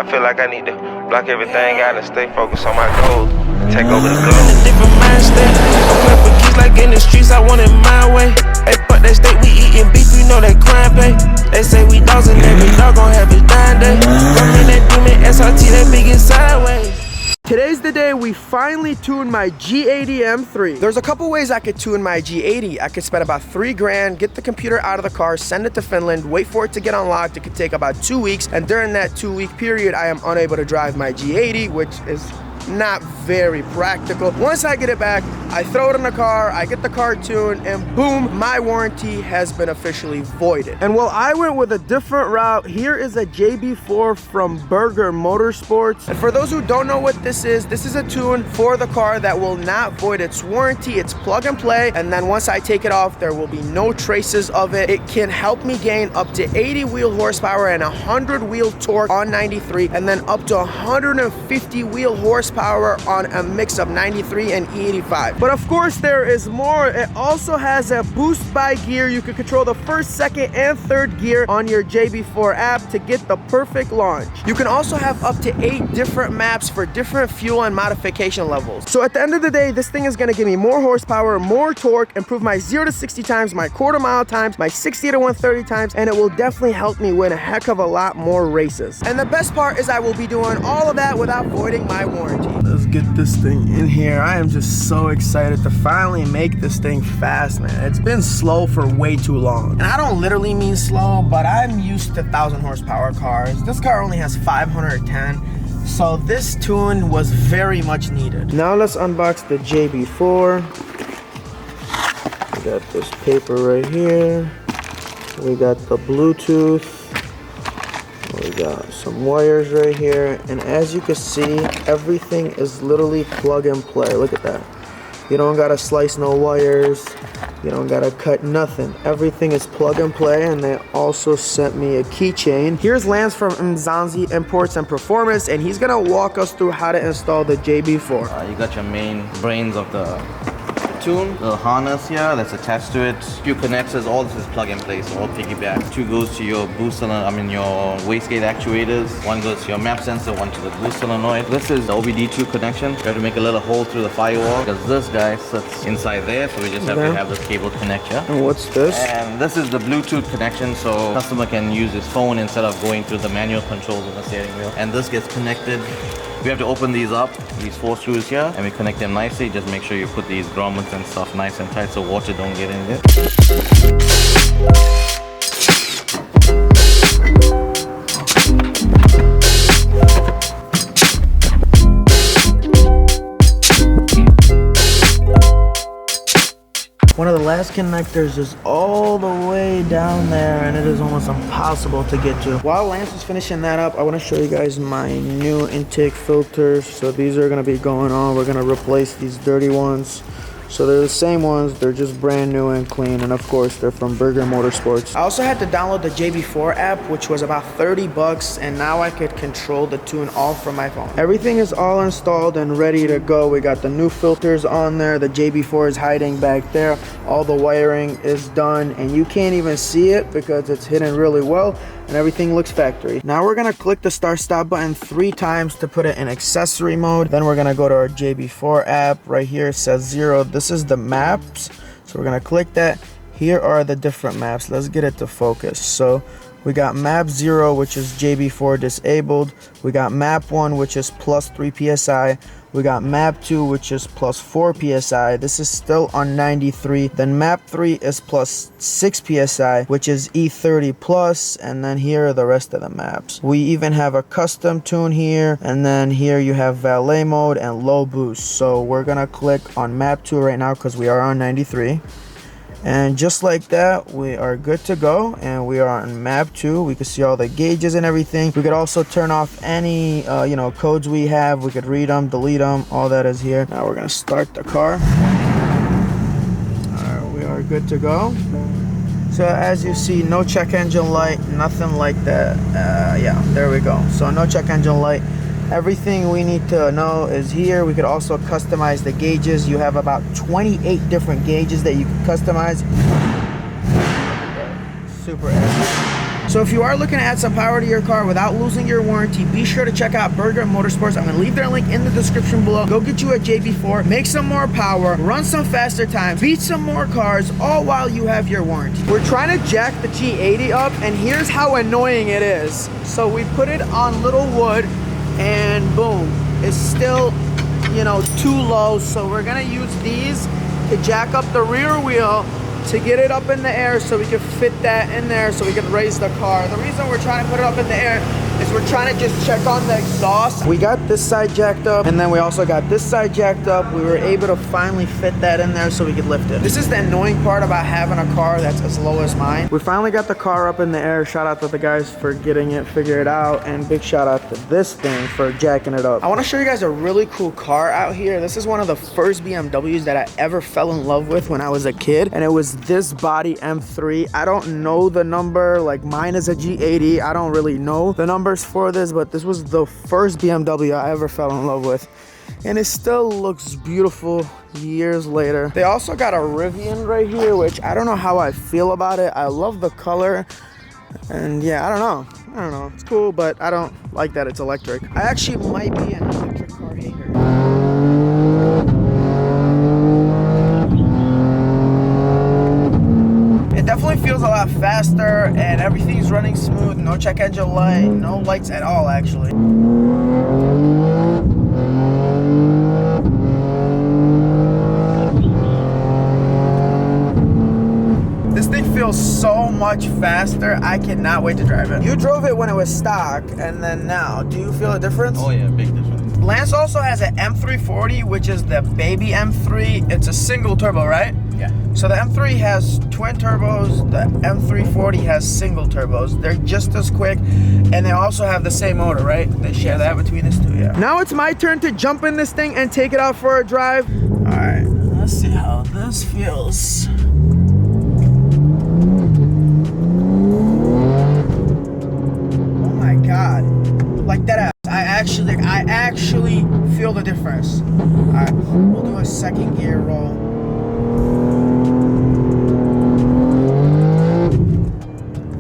I feel like I need to block everything out and stay focused on my goals. Take over the globe. In a different mind state. I'm playing for keys like in the streets, I want it my way. Hey, fuck that state, we eating beef, we know that crime pay. They say we dogs and every dog gon' have his dying day. Rockin' that demon SRT, that big is sideways. Today's the day we finally tuned my G80 M3. There's a couple ways I could tune my G80. I could spend about 3 grand, get the computer out of the car, send it to Finland, wait for it to get unlocked. It could take about 2 weeks, and during that 2-week period, I am unable to drive my G80, which is not very practical. Once I get it back, I throw it in the car, I get the car tuned, and boom, my warranty has been officially voided. And while I went with a different route, here is a JB4 from Burger Motorsports. And for those who don't know what this is a tune for the car that will not void its warranty. It's plug and play, and then once I take it off, there will be no traces of it. It can help me gain up to 80 wheel horsepower and 100 wheel torque on 93, and then up to 150 wheel horsepower on a mix of 93 and E85. But of course there is more. It also has a boost by gear. You can control the first, second, and third gear on your JB4 app to get the perfect launch. You can also have up to 8 different maps for different fuel and modification levels. So at the end of the day, this thing is gonna give me more horsepower, more torque, improve my 0 to 60 times, my quarter mile times, my 60 to 130 times, and it will definitely help me win a heck of a lot more races. And the best part is I will be doing all of that without voiding my warranty. Let's get this thing in here. I am just so excited to finally make this thing fast, man. It's been slow for way too long. And I don't literally mean slow, but I'm used to 1,000 horsepower cars. This car only has 510. So this tune was very much needed. Now let's unbox the JB4. We got this paper right here. We got the Bluetooth. We got some wires right here, and as you can see, everything is literally plug and play. Look at that. You don't gotta slice no wires, you don't gotta cut nothing. Everything is plug and play, and they also sent me a keychain. Here's Lance from Mzanzi Imports and Performance, and he's gonna walk us through how to install the JB4. You got your main brains of the tune, the harness here that's attached to it, few connectors, all this is plug and play, so all piggyback. 2 goes to your boost solenoid, your wastegate actuators, 1 goes to your map sensor, 1 to the boost solenoid. This is the OBD2 connection. You have to make a little hole through the firewall because this guy sits inside there, so we just have to have this cable connect here. And what's this? And this is the Bluetooth connection, so customer can use his phone instead of going through the manual controls of the steering wheel. And this gets connected. We have to open these up, these 4 screws here, and we connect them nicely. Just make sure you put these grommets and stuff nice and tight so water don't get in there. One of the last connectors is all the way down there, and it is almost impossible to get to. While Lance is finishing that up, I want to show you guys my new intake filters. So these are going to be going on. We're going to replace these dirty ones. So they're the same ones, they're just brand new and clean, and of course they're from Burger Motorsports. I also had to download the JB4 app, which was about 30 bucks, and now I could control the tune all from my phone. Everything is all installed and ready to go. We got the new filters on there, the JB4 is hiding back there, all the wiring is done, and you can't even see it because it's hidden really well, and everything looks factory. Now we're gonna click the start stop button 3 times to put it in accessory mode. Then we're gonna go to our JB4 app. Right here it says 0. This is the maps. So we're gonna click that. Here are the different maps. Let's get it to focus. So we got map 0, which is JB4 disabled. We got map 1, which is plus 3 PSI. We got map 2, which is plus 4 PSI. This is still on 93. Then map 3 is plus 6 PSI, which is E30 plus. And then here are the rest of the maps. We even have a custom tune here. And then here you have valet mode and low boost. So we're gonna click on map 2 right now because we are on 93. And just like that, we are good to go, and we are on map 2. We can see all the gauges and everything. We could also turn off any codes we have. We could read them, delete them, all that is here. Now we're gonna start the car. Alright, we are good to go. So as you see, no check engine light, nothing like that. Yeah, there we go. So no check engine light. Everything we need to know is here. We could also customize the gauges. You have about 28 different gauges that you can customize. Super easy. So if you are looking to add some power to your car without losing your warranty, be sure to check out Burger Motorsports. I'm gonna leave their link in the description below. Go get you a JB4, make some more power, run some faster times, beat some more cars, all while you have your warranty. We're trying to jack the G80 up, and here's how annoying it is. So we put it on little wood, and boom, it's still, you know, too low. So we're gonna use these to jack up the rear wheel to get it up in the air so we can fit that in there so we can raise the car. The reason we're trying to put it up in the air is we're trying to just check on the exhaust. We got this side jacked up, and then we also got this side jacked up. We were able to finally fit that in there so we could lift it. This is the annoying part about having a car that's as low as mine. We finally got the car up in the air. Shout out to the guys for getting it figured out, and big shout out to this thing for jacking it up. I want to show you guys a really cool car out here. This is one of the first BMWs that I ever fell in love with when I was a kid, and it was this body M3. I don't know the number, like mine is a G80. I don't really know the numbers for this, but this was the first BMW I ever fell in love with, and it still looks beautiful years later. They also got a Rivian right here, which I don't know how I feel about it. I love the color, and yeah, I don't know, it's cool, but I don't like that it's electric. I actually might be an electric car hater. It definitely feels a lot faster, and everything's running smooth. No check engine light, no lights at all actually. This thing feels so much faster. I cannot wait to drive it. You drove it when it was stock, and then now, do you feel a difference? Oh yeah, big difference. Lance also has an M340, which is the baby M3. It's a single turbo, right? Yeah. So the M3 has twin turbos, the M340 has single turbos. They're just as quick, and they also have the same motor, right? They share that between us two, yeah. Now it's my turn to jump in this thing and take it out for a drive. All right, let's see how this feels. Oh my God, like that ass. I actually feel the difference. All right, we'll do a second gear roll.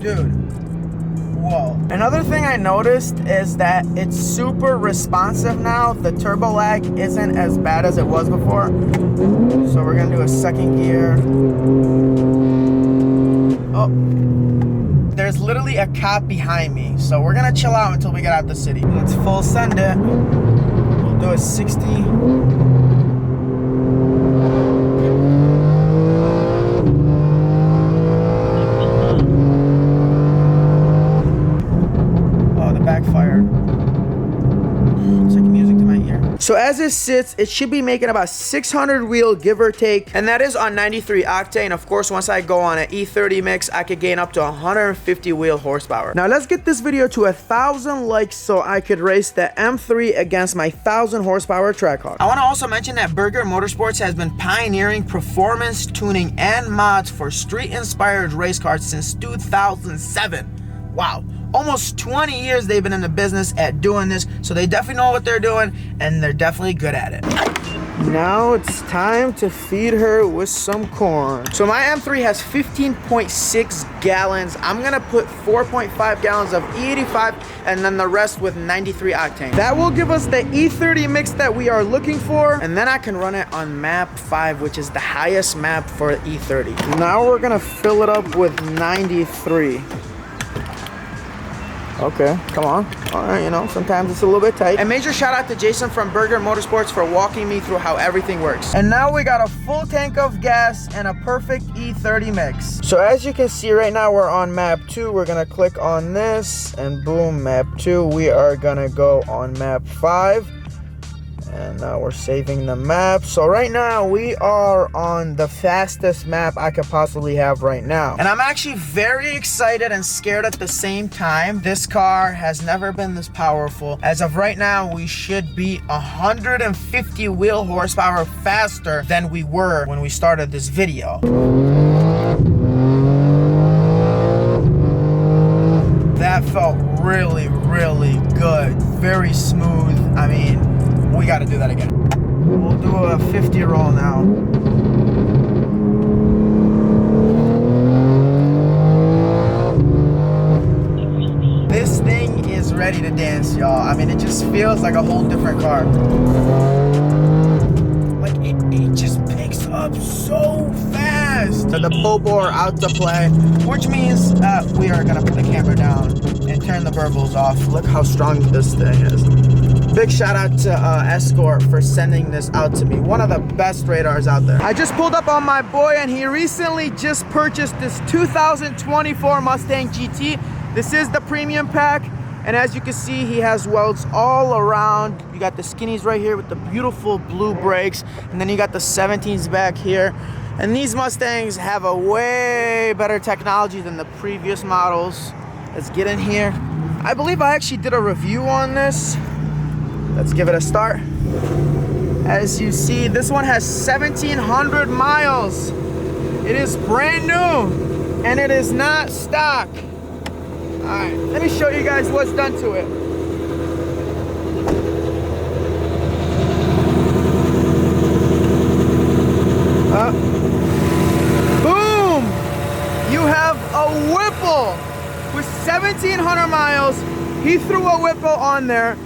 Dude, whoa. Another thing I noticed is that it's super responsive now. The turbo lag isn't as bad as it was before. So we're gonna do a second gear. Oh, there's literally a cop behind me. So we're gonna chill out until we get out the city. Let's full send it. We'll do a 60. Backfire. It's like music to my ear. So as it sits, it should be making about 600 wheel, give or take, and that is on 93 octane. Of course, once I go on an E30 mix, I could gain up to 150 wheel horsepower. Now let's get this video to 1,000 likes so I could race the M3 against my 1,000 horsepower Trackhawk. I want to also mention that Burger Motorsports has been pioneering performance tuning and mods for street-inspired race cars since 2007. Wow. Almost 20 years they've been in the business at doing this, so they definitely know what they're doing, and they're definitely good at it. Now it's time to feed her with some corn. So my M3 has 15.6 gallons. I'm gonna put 4.5 gallons of E85 and then the rest with 93 octane. That will give us the E30 mix that we are looking for, and then I can run it on map 5, which is the highest map for E30. Now we're gonna fill it up with 93. Okay, come on. All right, you know, sometimes it's a little bit tight. And major shout out to Jason from Burger Motorsports for walking me through how everything works. And now we got a full tank of gas and a perfect E30 mix. So as you can see right now, we're on map 2. We're gonna click on this and boom, map 2. We are gonna go on map 5. And now we're saving the map. So right now we are on the fastest map I could possibly have right now. And I'm actually very excited and scared at the same time. This car has never been this powerful. As of right now, we should be 150 wheel horsepower faster than we were when we started this video. That felt really, really good. Very smooth. I mean, we got to do that again. We'll do a 50 roll now. dance, y'all. I mean, it just feels like a whole different car. Like, it just picks up so fast. So the Bobo are out to play, which means we are gonna put the camera down and turn the burbles off. Look how strong this thing is. Big shout out to Escort for sending this out to me. One of the best radars out there. I just pulled up on my boy and he recently just purchased this 2024 Mustang GT. This is the premium pack. And as you can see, he has welds all around. You got the skinnies right here with the beautiful blue brakes. And then you got the 17s back here. And these Mustangs have a way better technology than the previous models. Let's get in here. I believe I actually did a review on this. Let's give it a start. As you see, this one has 1,700 miles. It is brand new and it is not stock. All right, let me show you guys what's done to it. Boom! You have a Whipple with 1,700 miles. He threw a Whipple on there,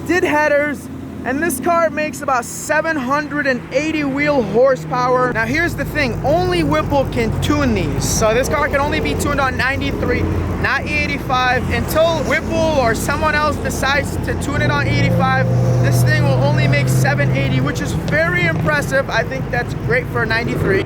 did headers, and this car makes about 780 wheel horsepower. Now here's the thing, only Whipple can tune these. So this car can only be tuned on 93, not E85. Until Whipple or someone else decides to tune it on E85, this thing will only make 780, which is very impressive. I think that's great for a 93.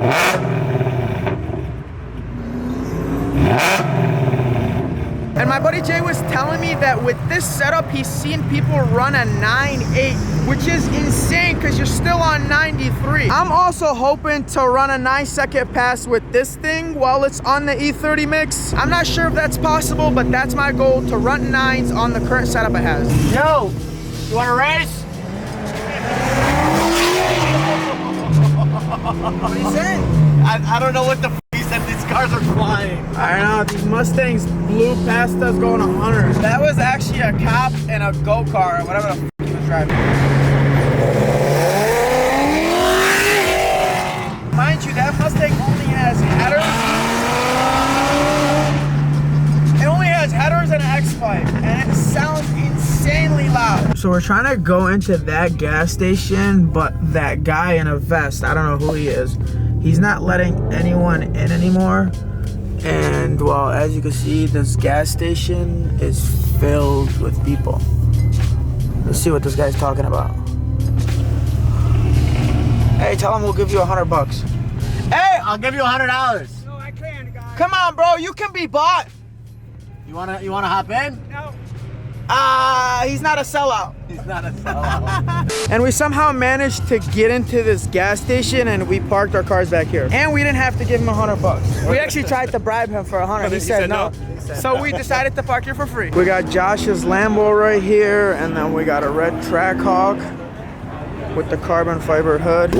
And my buddy Jay was telling me that with this setup, he's seen people run a 9.8, which is insane because you're still on 93. I'm also hoping to run a 9-second pass with this thing while it's on the E30 mix. I'm not sure if that's possible, but that's my goal, to run 9s on the current setup it has. Yo, you want to race? What are you saying? I don't know what the f he said. These cars are flying. I don't know, these Mustangs blew past us going 100. That was actually a cop and a go-kart, or whatever the f he was driving. Mind you, that Mustang only has headers. It only has headers and an X-Pipe, and it sounds insanely loud. So we're trying to go into that gas station, but that guy in a vest, I don't know who he is, he's not letting anyone in anymore. And well, as you can see, this gas station is filled with people. Let's see what this guy's talking about. Hey, tell him we'll give you $100. Hey, I'll give you $100. No, I can't, guys. Come on, bro, you can be bought. You wanna hop in? No. He's not a sellout. He's not a sellout. And we somehow managed to get into this gas station and we parked our cars back here. And we didn't have to give him $100. We actually tried to bribe him for $100. He said no. So we decided to park here for free. We got Josh's Lambo right here, and then we got a red Trackhawk with the carbon fiber hood.